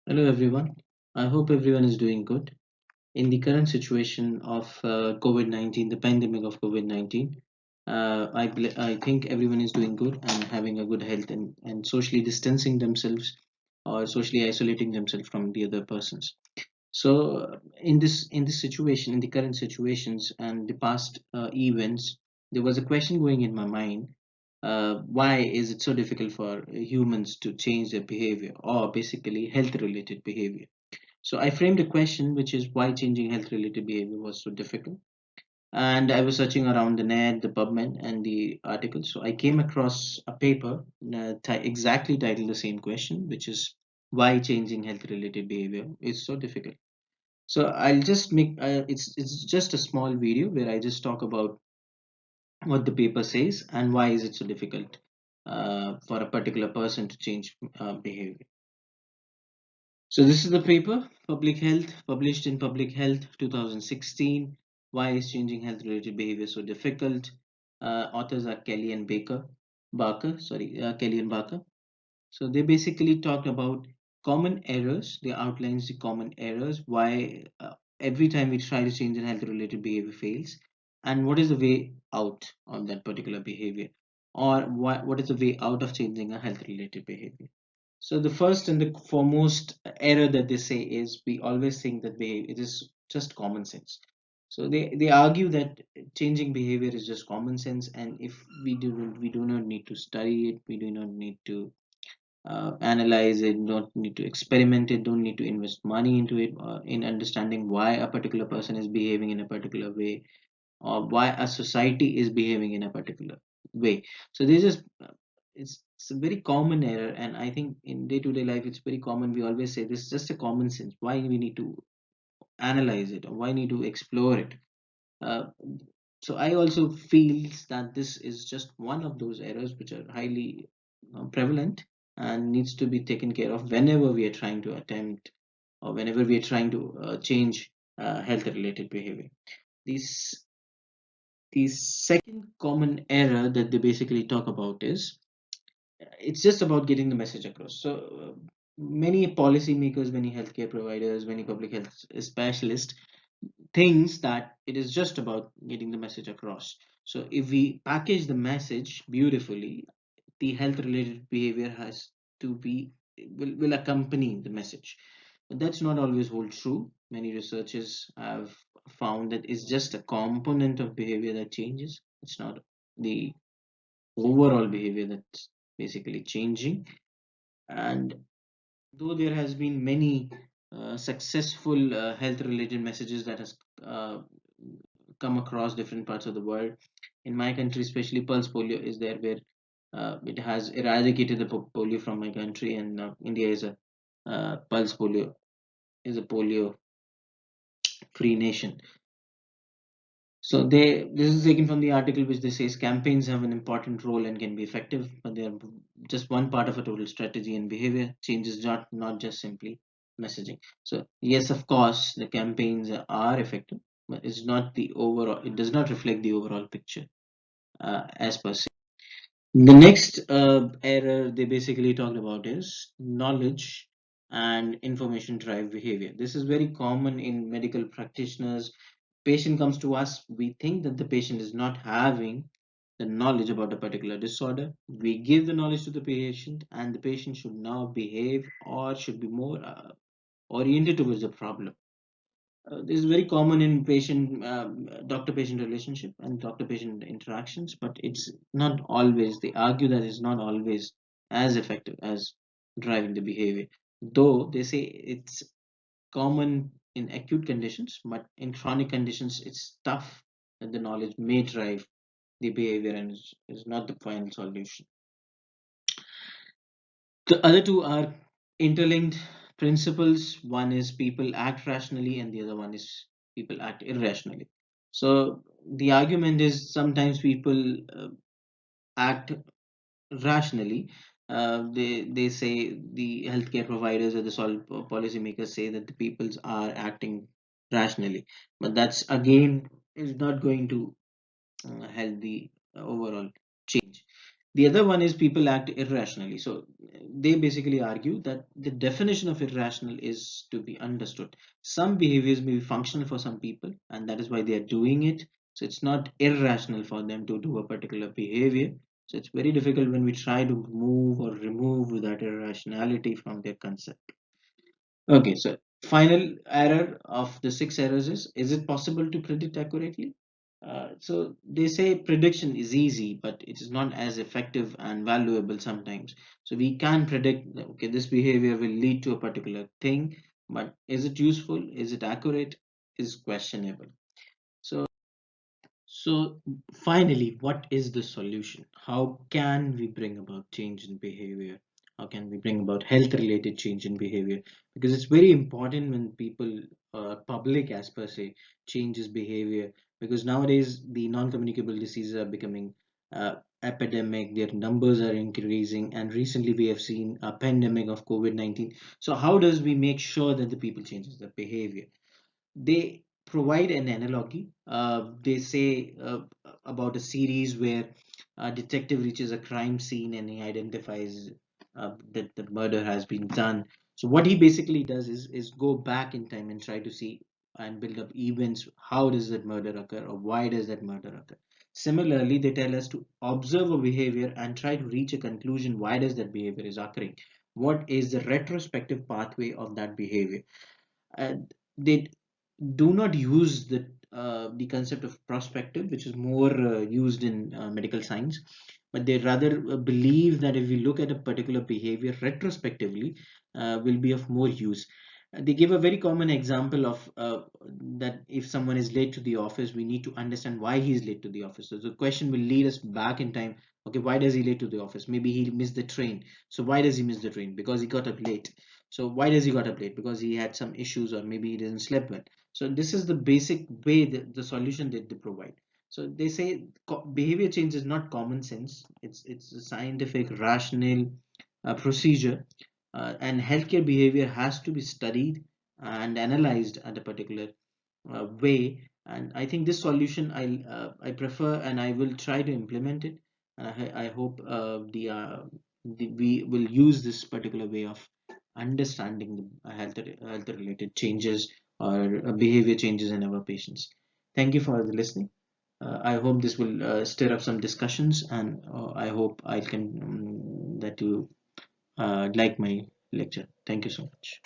Hello everyone. I hope everyone is doing good. In the current situation of COVID-19, the pandemic of COVID-19, I think everyone is doing good and having a good health and socially distancing themselves or socially isolating themselves from the other persons. So in this situation, in the current situations and the past events, there was a question going in my mind. Why is it so difficult for humans to change their behavior or basically health related behavior? So I framed a question which is why changing health related behavior was so difficult. And I was searching around the net, the PubMed, and the article. So I came across a paper exactly titled the same question, which is why changing health related behavior is so difficult. So I'll just make it's just a small video where I just talk about what the paper says and why is it so difficult for a particular person to change behavior. So this is the paper, Public Health, published in Public Health 2016. Why is changing health related behavior so difficult? Authors are Kelly and Barker. So they basically talked about common errors. They outlines the common errors, why every time we try to change an health related behavior fails, and what is the way out on that particular behavior, or what is the way out of changing a health related behavior. So the first and the foremost error that they say is we always think that behavior it is just common sense. So they argue that changing behavior is just common sense, and if we do not need to study it, we do not need to analyze it, don't need to experiment it, don't need to invest money into it in understanding why a particular person is behaving in a particular way or why a society is behaving in a particular way. So this is it's a very common error, and I think in day-to-day life it's very common. We always say this is just a common sense. Why we need to analyze it or why need to explore it? Uh, so I also feel that this is just one of those errors which are highly prevalent and needs to be taken care of whenever we are trying to attempt or whenever we are trying to change health related behavior. These the second common error that they basically talk about is it's just about getting the message across. So many policymakers, many healthcare providers, many public health specialists thinks that it is just about getting the message across. So if we package the message beautifully, the health related behavior has to be will accompany the message. But that's not always hold true. Many researchers have found that it's just a component of behavior that changes. It's not the overall behavior that's basically changing. And though there has been many successful health related messages that has uh, come across different parts of the world, in my country especially pulse polio is there where it has eradicated the polio from my country, and India is a pulse polio is a polio free nation. So this is taken from the article which they says campaigns have an important role and can be effective, but they are just one part of a total strategy, and behavior change is not just simply messaging. So yes, of course, the campaigns are effective, but it's not the overall. It does not reflect the overall picture as per se. The next error they basically talked about is knowledge and information drive behavior. This is very common in medical practitioners. Patient comes to us, we think that the patient is not having the knowledge about a particular disorder. We give the knowledge to the patient, and the patient should now behave or should be more oriented towards the problem. This is very common in patient doctor-patient relationship and doctor-patient interactions, but it's not always. They argue that it's not always as effective as driving the behavior. Though they say it's common in acute conditions, but in chronic conditions, it's tough that the knowledge may drive the behavior and is not the final solution. The other two are interlinked principles. One is people act rationally, and the other one is people act irrationally. So the argument is sometimes people act rationally. They say the healthcare providers or the policymakers say that the peoples are acting rationally, but that's again is not going to help the overall change. The other one is people act irrationally. So they basically argue that the definition of irrational is to be understood. Some behaviors may be functional for some people, and that is why they are doing it. So it's not irrational for them to do a particular behavior. So it's very difficult when we try to move or remove that irrationality from their concept. Okay, so final error of the six errors is it possible to predict accurately? So they say prediction is easy, but it is not as effective and valuable sometimes. So we can predict that, okay, this behavior will lead to a particular thing, but is it useful? Is it accurate? Is questionable. So so finally, what is the solution? How can we bring about change in behavior? How can we bring about health related change in behavior? Because it's very important when people, public as per se, changes behavior. Because nowadays the non-communicable diseases are becoming epidemic, their numbers are increasing, and recently we have seen a pandemic of COVID-19. So how does we make sure that the people changes their behavior? They provide an analogy. They say about a series where a detective reaches a crime scene and he identifies that the murder has been done. So what he basically does is go back in time and try to see and build up events. How does that murder occur, or why does that murder occur? Similarly, they tell us to observe a behavior and try to reach a conclusion. Why does that behavior is occurring? What is the retrospective pathway of that behavior? And they do not use the concept of prospective, which is more used in medical science, but they rather believe that if we look at a particular behavior retrospectively, will be of more use. They give a very common example of that if someone is late to the office, we need to understand why he is late to the office. So the question will lead us back in time. Okay, why does he late to the office? Maybe he missed the train. So why does he miss the train? Because he got up late. So why does he got up late? Because he had some issues, or maybe he didn't sleep well. So this is the basic way, the solution that they provide. So they say behavior change is not common sense. It's a scientific, rational procedure, and healthcare behavior has to be studied and analyzed at a particular way. And I think this solution I prefer, and I will try to implement it. And I hope we will use this particular way of understanding the health related changes or behavior changes in our patients. Thank you for the listening. I hope this will stir up some discussions, and I hope I can that you like my lecture. Thank you so much.